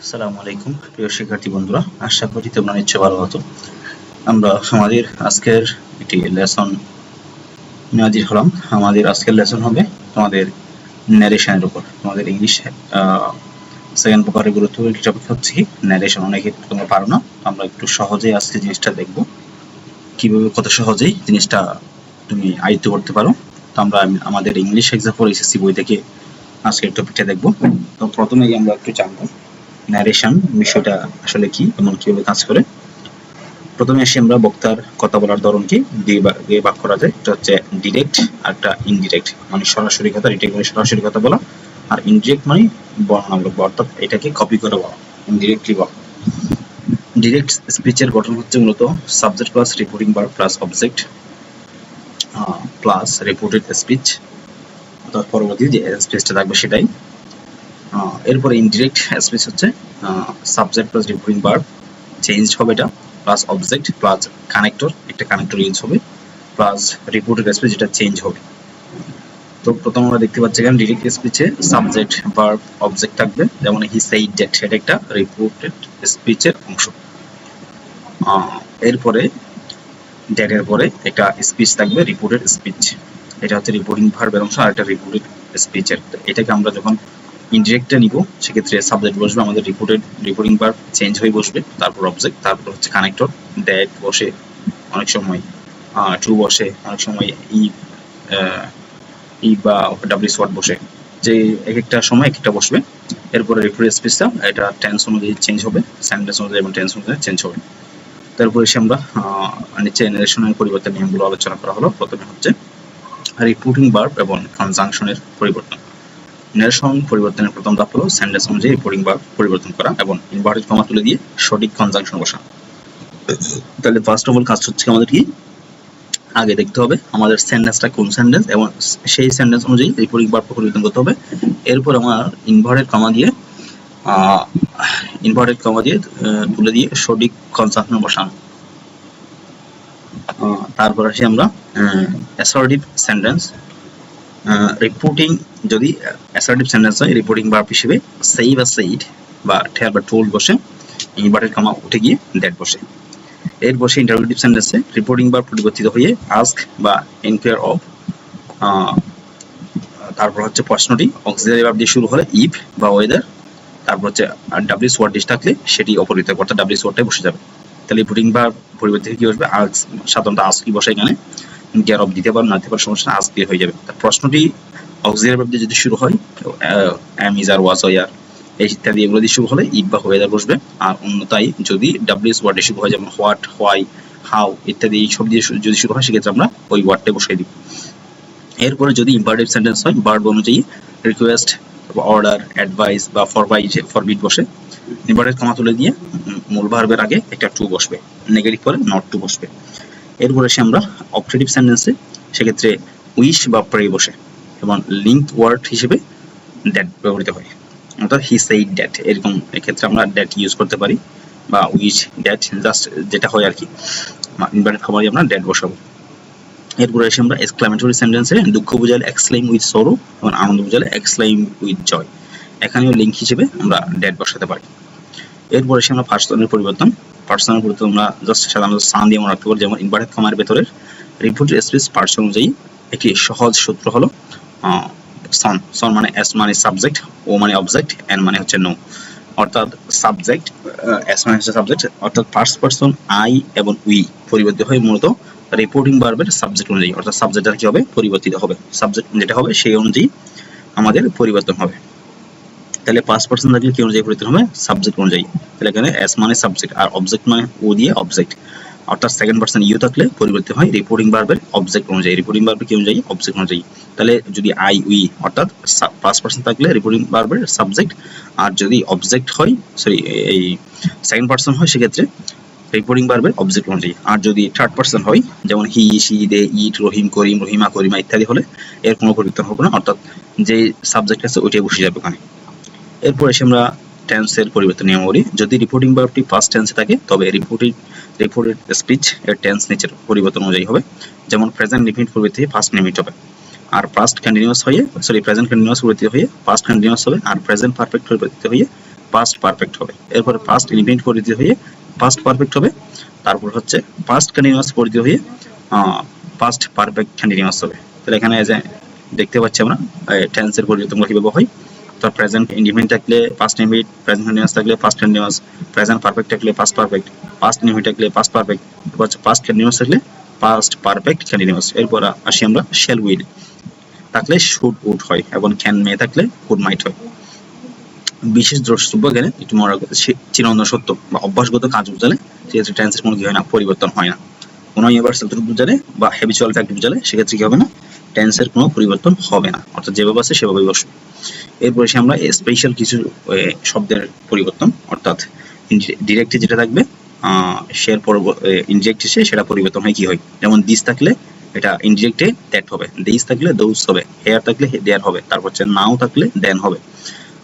আসসালামু আলাইকুম প্রিয় শিক্ষার্থী বন্ধুরা, আশা করি তোমরা নিশ্চয়ই ভালো আছো। আমরা আমাদের আজকের একটি লেসন নিয়ে হাজির হলাম। আমাদের আজকের লেসন হবে তোমাদের ন্যারেশনের উপর। তোমাদের ইংলিশ সেকেন্ড প্রকারের গুরুত্বপূর্ণ একটি টপিক হচ্ছে ন্যারেশন। অনেকে তোমরা পারো না, আমরা একটু সহজেই আজকে জিনিসটা দেখব, কিভাবে কত সহজেই জিনিসটা তুমি আয়ত্ত করতে পারো। তো আমরা আমাদের ইংলিশ এক্সাম ফর এসএসসি বই থেকে আজকের টপিকটা দেখব। তো প্রথমেই আমরা একটু জানবো ন্যারেশন বিষয়টা আসলে কি এবং কিভাবে কাজ করে। প্রথমে আসি আমরা বক্তার কথা বলার ধরনকে দিয়ে ভাগ করা যায়। এটা হচ্ছে ডিরেক্ট আর একটা ইনডিরেক্ট, মানে সরাসরি কথা। ডিরেক্ট মানে সরাসরি কথা বলা, আর ইনডিরেক্ট মানে বর্ণনামূলক, অর্থাৎ এটাকে কপি করে বলা, ইনডিরেক্টলি বলা। ডিরেক্ট স্পিচের গঠন হচ্ছে মূলত subject plus reporting verb plus object plus reported speech, অর্থাৎ পরবর্তী যে স্পিচটা থাকবে সেটাই। এরপরে ইনডিরেক্ট স্পিচ হচ্ছে subject plus reporting verb change হবে এটা, প্লাস অবজেক্ট প্লাস কানেক্টর, একটা কানেক্টর ইউজ হবে, প্লাস রিপোর্টেড স্পিচ যেটা চেঞ্জ হবে। তো প্রথম আমরা দেখতে পাচ্ছি এখানে ডিরেক্ট স্পিচে সাবজেক্ট ভার্ব অবজেক্ট থাকবে, যেমন হি সেইড দ্যাট, সেটা একটা রিপোর্টেড স্পিচের অংশ। এরপরে দ্যাট এর পরে একটা স্পিচ থাকবে, রিপোর্টেড স্পিচ, এটা হচ্ছে রিপোর্টিং ভার্বের অংশ আর একটা রিপোর্টেড স্পিচের। এটাকে আমরা যখন ইনডিরেক্টটা নিব সেক্ষেত্রে সাবজেক্ট বসবে আমাদের রিপোর্টিং ভার্ব চেঞ্জ হয়ে বসবে, তারপর অবজেক্ট, তারপর হচ্ছে কানেক্টর, দ্যাট বসে, অনেক সময় ট্রু বসে, অনেক সময় ই বা ডাব্লিউএস ওয়ার্ড বসে, যে এক একটা সময় এক একটা বসবে। এরপরে রিপোর্টেড স্পিচটা এটা টেন্স অনুযায়ী চেঞ্জ হবে, সেন্টেন্স অনুযায়ী এবং টেন্স অনুযায়ী চেঞ্জ হবে। তারপরে এসে আমরা নিচে ন্যারেশনের পরিবর্তন নিয়মগুলো আলোচনা করা হলো। প্রথমে হচ্ছে রিপোর্টিং ভার্ব এবং কনজাংশনের পরিবর্তন। ন্যারেশন পরিবর্তনের প্রথম ধাপ হলো সেন্টেন্স অনুযায়ী রিপোর্টিং ভার্ব পরিবর্তন করা এবং ইনভার্টেড কমা তুলে দিয়ে সঠিক কনজাংশন বসানো। তাহলে ফার্স্ট অফ অল কাজ হচ্ছে আমাদের কি, আগে দেখতে হবে আমাদের সেন্টেন্সটা কোন সেন্টেন্স এবং সেই সেন্টেন্স অনুযায়ী রিপোর্টিং ভার্ব পরিবর্তন করতে হবে। এরপর আমার ইনভার্টেড কমা দিয়ে তুলে দিয়ে সঠিক কনজাংশন বসানো। তারপর আসি আমরা অ্যাসার্টিভ সেন্টেন্স। রিপোর্টিং যদি অ্যাসার্টিভ সেন্টেন্স হয়, রিপোর্টিং ভার্ব হিসেবে সেই বা সেইড বা ঠেয়ার বা টোল্ড বসে, ইনভার্টেড কমা উঠে গিয়ে দ্যাট বসে। এর বসে ইন্টারোগেটিভ সেন্টেন্সে রিপোর্টিং ভার্ব পরিবর্তিত হয়ে আস্ক বা ইনকোয়ার অফ, তারপর হচ্ছে প্রশ্নটি অক্সিলারি ভার্ব দিয়ে শুরু হলে ইফ বা ওয়েদার, তারপর হচ্ছে ডাব্লিউএস ওয়ার্ড থাকলে সেটি অপরিবর্তিত, অর্থাৎ ডাব্লিউএস ওয়ার্ডটাই বসে যাবে। তাহলে রিপোর্টিং ভার্ব পরিবর্তিত কি বসবে, আস্ক, সাধারণত আস্ক কি বসে, এখানে কেয়ার অফ দিতে পারো না দিতে পারো সমস্যা, আস্ক দিয়ে হয়ে যাবে। তার প্রশ্নটি অক্সিলারি ভার্ব দিয়ে যদি শুরু হয়, am is are was were ইত্যাদি এগুলো দিয়ে শুরু হলে ইফ বা ওয়েদার বসবে। আর অন্যথায় যদি ডাব্লিউএস ওয়ার্ডে শুরু হয়, যেমন হোয়াট, হোয়াই, হাউ ইত্যাদি এইসব দিয়ে যদি শুরু হয়, সেক্ষেত্রে আমরা ওই ওয়ার্ডটা বসাই দিব। এরপরে যদি ইম্পারেটিভ সেন্টেন্স হয়, ভার্ব অনুযায়ী রিকোয়েস্ট, অর্ডার, অ্যাডভাইস বা ফরবিড বসে, ইম্পারেটিভ কমা তুলে দিয়ে মূল ভার্বের আগে একটা টু বসবে, নেগেটিভ পরে নট টু বসবে। এরপরে এসে আমরা অবজেক্টিভ সেন্টেন্সে সেক্ষেত্রে উইশ বা প্রে বসে এবং লিঙ্ক ওয়ার্ড হিসেবে দ্যাট ব্যবহৃত হয়, অর্থাৎ হি সেইড দ্যাট, এরকম এক্ষেত্রে আমরা দ্যাট ইউজ করতে পারি বা উইশ দ্যাট, জাস্ট যেটা হয় আর কি, ইনভার্টেড কমা দিয়ে আমরা দ্যাট বসাবো। এরপরে এসে আমরা এক্সক্লামেটরি সেন্টেন্সে দুঃখ বোঝালে এক্সক্লেইম উইথ সরো এবং আনন্দ বোঝালে এক্সক্লেইম উইথ জয়, এখানেও লিঙ্ক হিসেবে আমরা দ্যাট বসাতে পারি। এরপরে এসে আমরা পার্সনের পরিবর্তন আমরা জাস্ট সাধারণত সান দিয়ে মনে রাখতে পারি, যেমন ইনভার্টেড কমার ভেতরের রিপোর্টেড স্পিচ পার্সন অনুযায়ী একটি সহজ সূত্র হলো সন মানে এস মানে সাবজেক্ট, ও মানে অবজেক্ট, এন মানে হচ্ছে নো, অর্থাৎ সাবজেক্ট, এস মানে হচ্ছে সাবজেক্ট, অর্থাৎ ফার্স্ট পারসন আই এবং উই পরিবর্তিত হয় মূলত রিপোর্টিং ভার্বের সাবজেক্ট অনুযায়ী, অর্থাৎ সাবজেক্টটা কি হবে, পরিবর্তিত হবে, সাবজেক্ট যেটা হবে সেই অনুযায়ী আমাদের পরিবর্তন হবে। তাহলে ফার্স্ট পারসন থাকলে কি অনুযায়ী পরিবর্তন হবে, সাবজেক্ট অনুযায়ী। তাহলে এখানে এস মানে সাবজেক্ট আর অবজেক্ট মানে ও দিয়ে অবজেক্ট, অর্থাৎ সেকেন্ড পারসন ইউ থাকলে পরিবর্তন হয় রিপোর্টিং ভার্বের অবজেক্ট অনুযায়ী, রিপোর্টিং ভার্বের কি অনুযায়ী, অবজেক্ট অনুযায়ী। তাহলে যদি আই উই অর্থাৎ ফার্স্ট পারসন থাকলে রিপোর্টিং ভার্বের সাবজেক্ট, আর যদি অবজেক্ট হয় এই সেকেন্ড পারসন হয় সেক্ষেত্রে রিপোর্টিং ভার্বের অবজেক্ট অনুযায়ী। আর যদি থার্ড পারসন হয়, যেমন হি, শি, দে, ইট, রহিম, করিম, রহিমা, করিমা ইত্যাদি হলে এর কোনো পরিবর্তন হবে না, অর্থাৎ যে সাবজেক্ট আছে ওইটাই বসে যাবে ওখানে। এরপর এসে আমরা টেন্সের পরিবর্তন নিয়ম করি। যদি রিপোর্টিং ভার্বটি ফার্স্ট টেন্সে থাকে তবে রিপোর্টেড স্পিচ এর টেন্স নিচের পরিবর্তন অনুযায়ী হবে, যেমন প্রেজেন্ট ইনডিফিনিট পরিবর্তে ফার্স্ট ইনডিফিনিট হবে, আর প্রেজেন্ট কন্টিনিউয়াস হয়ে পাস্ট কন্টিনিউয়াস হবে, আর প্রেজেন্ট পারফেক্ট পরিবর্তিত হয়ে পাস্ট পারফেক্ট হবে। এরপরে পাস্ট ইনডিফিনিট পরিণত হয়ে পাস্ট পারফেক্ট হবে। তারপর হচ্ছে পাস্ট কন্টিনিউয়াস পরিণত হয়ে পাস্ট পারফেক্ট কন্টিনিউয়াস হবে। তাহলে এখানে যে দেখতে পাচ্ছি আমরা টেন্সের পরিবর্তনগুলো কিভাবে হয়। তো প্রেজেন্ট ইনডিফিনিট থাকলে পাস্ট ইনডিফিনিট, প্রেজেন্ট কন্টিনিউয়াস থাকলে পাস্ট কন্টিনিউয়াস, প্রেজেন্ট পারফেক্ট থাকলে পাস্ট পারফেক্ট, পাস্ট ইনডিফিনিট থাকলে পাস্ট পারফেক্ট, পাস্ট কন্টিনিউয়াস থাকলে পাস্ট পারফেক্ট কন্টিনিউয়াস। এরপর আসি আমরা শ্যাল উইল থাকলে শুড উড হয় এবং ক্যান মে থাকলে কুড মাইট হয়। বিশেষ দ্রষ্টব্য এখানে একটু মনে রাখবে, চিরন্তন সত্য বা অভ্যাসগত কাজ বোঝালে সেক্ষেত্রে টেন্সের কোনো কি হয় না, পরিবর্তন হয় না। কোনো ইউনিভার্সাল ট্রুথ বোঝালে বা হ্যাবিচুয়াল ফ্যাক্ট বোঝালে সেক্ষেত্রে কি হবে না, টেন্সের কোনো পরিবর্তন হবে না, অর্থাৎ যেভাবে আছে সেভাবেই বসবে। এরপরে আমরা স্পেশাল কিছু শব্দের পরিবর্তন, অর্থাৎ ডিরেক্টে যেটা থাকবে সে ইনডিরেক্ট এসে সেটা পরিবর্তন হয় কি হয়। যেমন দিস থাকলে এটা ইনডিরেক্টে দ্যাট হবে, দিস থাকলে দোজ হবে, হেয়ার থাকলে দেয়ার হবে, তারপর হচ্ছে নাও থাকলে দেন হবে,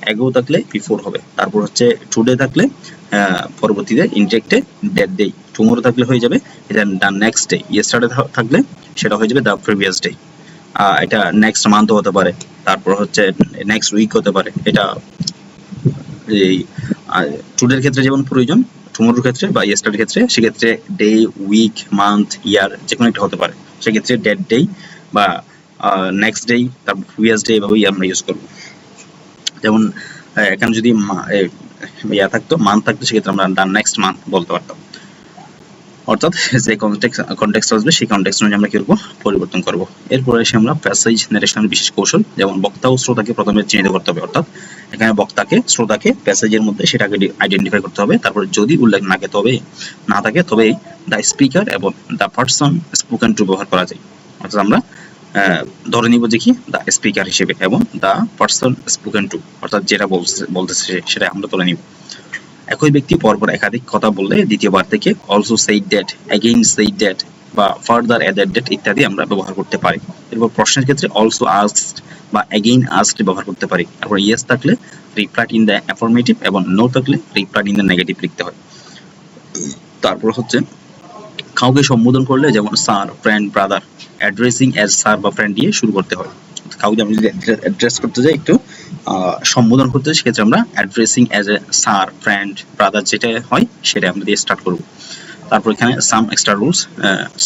অ্যাগো থাকলে বিফোর হবে, তারপর হচ্ছে টুডে থাকলে পরবর্তীতে ইনডিরেক্টে দ্যাট ডে, টুমোরো থাকলে হয়ে যাবে এটা দ্য নেক্সট ডে, ইয়েস্টারডে থাকলে সেটা হয়ে যাবে দ্য প্রিভিয়াস ডে। এটা নেক্সট মান্থ হতে পারে, তারপর হচ্ছে নেক্সট উইক হতে পারে। এটা এই টুডের ক্ষেত্রে যেমন প্রয়োজন, টুমোরোর ক্ষেত্রে বা ইয়েস্টারডের ক্ষেত্রে সেক্ষেত্রে ডে, উইক, মান্থ, ইয়ার যে কোনো একটা হতে পারে। সেক্ষেত্রে ডেট ডে বা নেক্সট ডে, তারপর প্রিভিয়াস ডে এভাবেই আমরা ইউজ করব। যেমন এখানে যদি ইয়া থাকতো, মান্থ থাকতো, সেক্ষেত্রে আমরা দ্য নেক্সট মান্থ বলতে পারতাম। অর্থাৎ যে কনটেক্সট আসবে সেই কনটেক্সট অনুযায়ী আমরা কি করব, পরিবর্তন করব। এরপরে এসে আমরা প্যাসেজ নারেশনের বিশেষ কৌশল, যেমন বক্তা ও শ্রোতাকে প্রথমে চিহ্নিত করতে হবে, অর্থাৎ এখানে বক্তাকে শ্রোতাকে প্যাসেজের মধ্যে সেটাকে আইডেন্টিফাই করতে হবে। তারপর যদি উল্লেখ না থাকে তবে দ্য স্পিকার এবং দ্য পারসন স্পোকেন টু ব্যবহার করা যায়। অর্থাৎ আমরা ধরে নিব যে কি দ্য স্পিকার হিসেবে এবং দ্য পারসন স্পোকেন টু, অর্থাৎ যেটা বলতেছে সেটা আমরা ধরে নিব। একই ব্যক্তি পরপর একাধিক কথা বললে দ্বিতীয়বার থেকে also said that, again said that বা ফার্দার অ্যাডেড দ্যাট ইত্যাদি আমরা ব্যবহার করতে পারি। এরপর প্রশ্নের ক্ষেত্রে অলসো আস্কড বা অ্যাগেইন আস্কড ব্যবহার করতে পারি। তারপর ইয়েস থাকলে রিপ্লাইড ইন দ্য অ্যাফার্মেটিভ এবং নো থাকলে রিপ্লাইড ইন দ্য নেগেটিভ লিখতে হয়। তারপর হচ্ছে কাউকে সম্বোধন করলে যেমন sir, friend, brother, addressing as sir বা ফ্রেন্ড দিয়ে শুরু করতে হয়। কাউকে আমি যদি অ্যাড্রেস করতে যাই, একটু সম্বোধন করতে যাই, সেক্ষেত্রে আমরা addressing as a sir, friend, brother যেটা হয় সেটা আমরা দিয়ে স্টার্ট করব। তারপর এখানে সাম এক্সট্রা রুলস,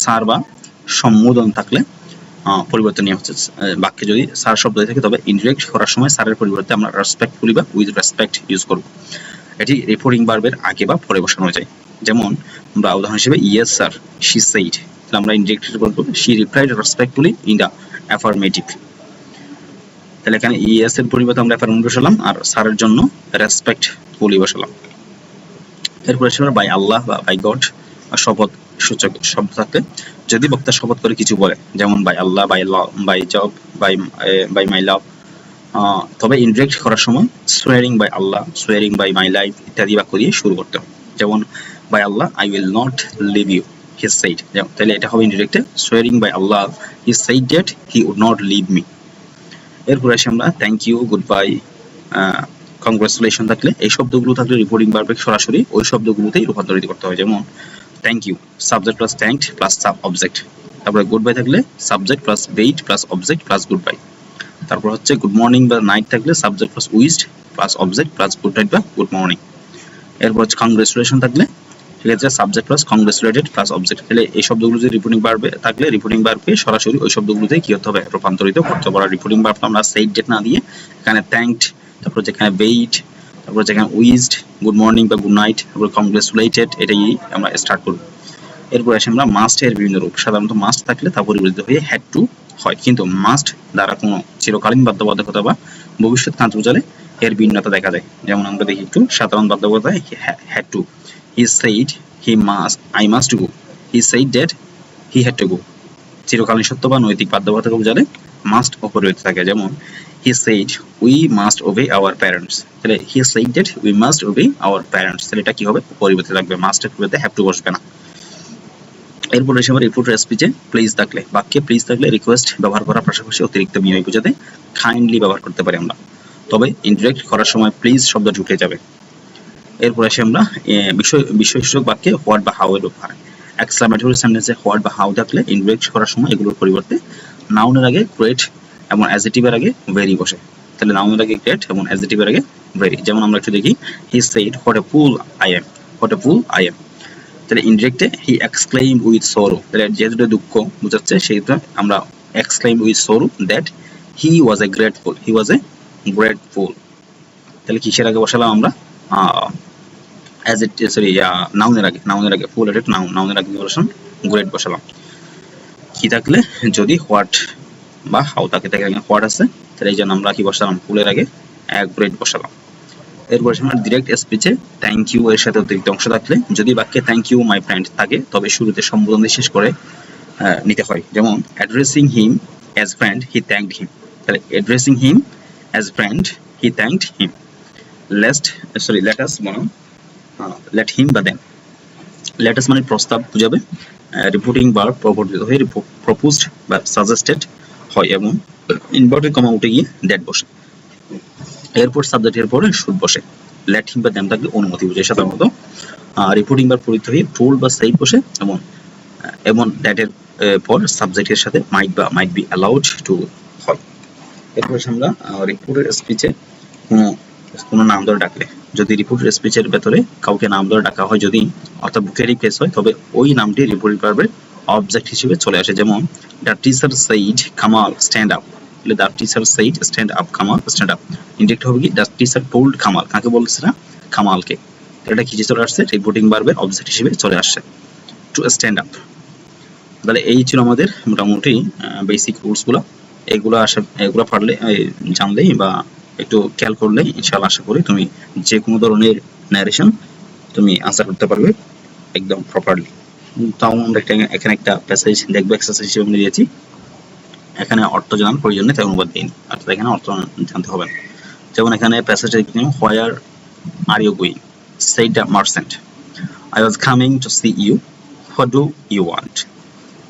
স্যার বা সম্বোধন থাকলে পরিবর্তন নিয়ে হচ্ছে বাক্যে যদি স্যার শব্দ থাকে তবে ইনডিরেক্ট করার সময় স্যারের পরিবর্তে আমরা রেসপেক্টফুলি বা উইথ রেসপেক্ট ইউজ করব। এটি রিপোর্টিং ভার্বের আগে বা পরে বসানো যায়। যেমন আমরা উদাহরণ হিসেবে ইয়েস স্যার, শি সেইড, আমরা ইনডিরেক্ট বলবো she replied respectfully in the affirmative. তাহলে এখানে ইয়েস এর পরিবর্তে আমরা অ্যাফার্মেটিভ বসালাম আর স্যারের জন্য রেসপেক্টফুলি বসালাম। এরপর আমরা বাই আল্লাহ বা বাই গড শপথ সূচক শব্দ থাকে যদি বক্তা শপথ করে কিছু বলে, যেমন by Allah, by law, by Jove, by my love. তবে ইনডিরেক্ট করার সময় swearing by Allah, swearing by my life ইত্যাদি বাক্য দিয়ে শুরু করতে হবে। যেমন by Allah I will not leave you, he said, তাহলে এটা হবে ইনডিরেক্টে swearing by Allah he said that he would not leave me. এরপর আসি আমরা thank you, good bye, congratulation থাকলে এই শব্দগুলো থাকলে রিপোর্টিং ভার্বে সরাসরি ওই শব্দগুলোতেই রূপান্তরিত করতে হয়। যেমন thank you subject plus thanked plus sub object, তারপরে গুড বাই থাকলে subject plus bade plus object plus good bye. তারপর হচ্ছে গুড মর্নিং বা নাইট থাকলে subject plus wished plus object plus good night বা গুড মর্নিং। এরপর হচ্ছে congratulation থাকলে সেক্ষেত্রে subject plus congratulated plus object. তাহলে এই শব্দগুলো যদি রিপোর্টিং ভার্বে থাকলে রিপোর্টিং ভার্বকে সরাসরি ওই শব্দগুলোতে কি হতে হবে, রূপান্তরিত করতে হবে। রিপোর্টিং ভার্ব আমরা সেইড ডেট না দিয়ে এখানে থ্যাঙ্কড, তারপর যেখানে বেইট, তারপর যেখানে উইশড, গুড মর্নিং বা গুড নাইট, তারপর কংগ্রেচুলেটেড এটাই আমরা স্টার্ট করব। এরপর আসে আমরা মাস্ট এর বিভিন্ন রূপ। সাধারণত মাস্ট থাকলে তা পরিবর্তিত হয়ে হ্যাড টু হয়, কিন্তু মাস্ট দ্বারা কোনো চিরকালীন বাধ্যবাধকতা বা ভবিষ্যৎ কাজ বোঝালে এর ভিন্নতা দেখা যায়। যেমন আমরা দেখি একটু সাধারণ বাধ্যবাধকতা had to, he said he must, I must go, he said that he had to go. চিরকালীন সত্য বা নৈতিক বাধ্যবাধকতা বোঝালে মাস্ট অপরিবর্তিত থাকে। যেমন he said we must obey our parents, তাহলে he said that we must obey our parents, তাহলে এটা কি হবে, পরিবর্তিত থাকবে, মাস্টের পরিবর্তে হ্যাভ টু বসবে না। এরপর এসে আমরা রিপোর্ট স্পিচে প্লিজ থাকলে বাক্যে প্লিজ থাকলে রিকোয়েস্ট ব্যবহার করার পাশাপাশি অতিরিক্ত বিনয় বোঝাতে কাইন্ডলি ব্যবহার করতে পারি আমরা, তবে ইনডিরেক্ট করার সময় প্লিজ শব্দ ঢুকে যাবে। এরপর এসে আমরা বিষয়সূচক বাক্যে হোয়াট বা হাউ এর ব্যবহার। এক্সক্লামেটরি সেন্টেন্সে হোয়াট বা হাউ থাকলে ইনডিরেক্ট করার সময় এগুলোর পরিবর্তে নাউনের আগে গ্রেট এবং অ্যাডজেক্টিভের আগে ভেরি বসে। তাহলে নাউনের আগে গ্রেট এবং অ্যাডজেক্টিভের আগে very, যেমন আমরা একটু দেখি, he said what a fool I am, what a fool I am। তাহলে ইনডিরেক্টে he exclaimed with sorrow, তাহলে যেহেতু দুঃখ বোঝাচ্ছে সেটা আমরা exclaimed with sorrow that he was a great fool, he was a great fool। তাহলে কিসের আগে বসালাম আমরা, as it সরি নাউনের আগে ফুল এটা নাউনের আগে বসালাম গ্রেট বসালাম। কি থাকলে যদি হোয়াট বা হাউ থাকে, হোয়াট আছে তাহলে এই জন্য আমরা কি বসালাম ফুলের আগে গ্রেট বসালাম। এরপর আমরা ডিরেক্ট স্পিচে থ্যাংক ইউ এর সাথে অতিরিক্ত অংশ থাকলে, যদি বাক্যে থ্যাংক ইউ মাই ফ্রেন্ড থাকে তবে শুরুতে সম্বোধন দিয়ে শেষ করে নিতে হয়। যেমন addressing him as friend he thanked him, তাহলে addressing him as friend he thanked him. Let us বনাম লেট হিম বা দেন। লেট আস মানে প্রস্তাব বুঝাবে, রিপোর্টিং ভার্ব প্রবর্তিত হয়ে প্রপোজড বা সাজেস্টেড হয় এবং ইনভার্টেড কমা উঠে গিয়ে দ্যাট বসে। এরপর সাবজেক্টের পরে শুড বসে। লেট হিম বা দেন থাকলে অনুমতি বুঝে সাধারণত। রিপোর্টিং ভার্ব প্রবর্তিত হয়ে টোল্ড বা সেইড বসে এবং দ্যাটের পর সাবজেক্টের সাথে মাইট বি অ্যালাউড টু হয়। এরপর আমরা রিপোর্টের স্পিচে কোনো নাম ধরে ডাকলে, যদি রিপোর্টের স্পিচের ভেতরে কাউকে নাম ধরে ডাকা হয় যদি অর্থাৎ বুকেরই কেস হয় তবে ওই নামটি রিপোর্টিং ভার্বের অবজেক্ট হিসেবে চলে আসে। যেমন the teacher said Kamal stand up, তাহলে the teacher said stand up Kamal stand up. Indirect হবে কি দ্য টিচার টোল্ড কামাল, কাকে বলছে না কামালকে, এটা কি চলে আসছে রিপোর্টিং ভার্বের অবজেক্ট হিসেবে চলে আসছে টু স্ট্যান্ড আপ। তাহলে এই ছিল আমাদের মোটামুটি বেসিক রুলসগুলো। এগুলো পারলে জানলেই বা একটু খেয়াল করলে ইনশাআল্লাহ আশা করি তুমি যে কোনো ধরনের ন্যারেশন তুমি আনসার করতে পারবে একদম প্রপারলি। তাও আমরা এখানে একটা প্যাসেজ দেখবো এক্সারসাইজ হিসেবে আমি দিয়েছি, এখানে অর্থ জানার প্রয়োজন নেই তাই অনুবাদ দিইনি, অর্থাৎ এখানে অর্থ জানতে হবে না। যেমন এখানে প্যাসেজটা দেখতে where are you going, said the merchant, I was coming to see you, what do you want,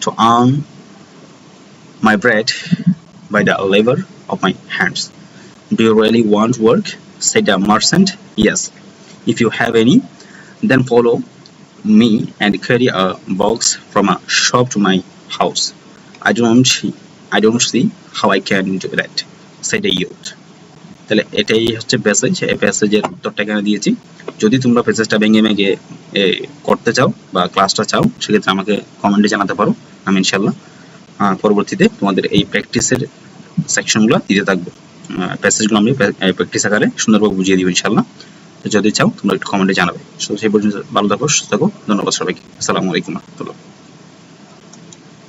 to earn my bread by the labor of my hands. Do you really want work? Said the merchant. Yes. If you have any, then follow me and carry a box from a shop to my house. I don't see how I can do that, said the youth. তাহলে এটাই হচ্ছে passage, এই প্যাসেজের উত্তরটা এখানে দিয়েছি। যদি তোমরা প্যাসেজটা ভেঙে করতে চাও বা ক্লাসটা চাও সেক্ষেত্রে আমাকে কমেন্টে জানাতে পারো, আমি ইনশাল্লাহ পরবর্তীতে তোমাদের এই প্র্যাকটিসের সেকশনগুলো দিতে থাকবো। প্যাসেজগুলো আমি প্র্যাকটিস আকারে সুন্দরভাবে বুঝিয়ে দিব ইনশাল্লাহ। যদি চাও তোমরা একটু কমেন্টে জানাবে। সেই পর্যন্ত ভালো থাকো, সুস্থ থাকো, ধন্যবাদ সবাইকে। আসসালামু আলাইকুম ওয়া রাহমাতুল্লাহ।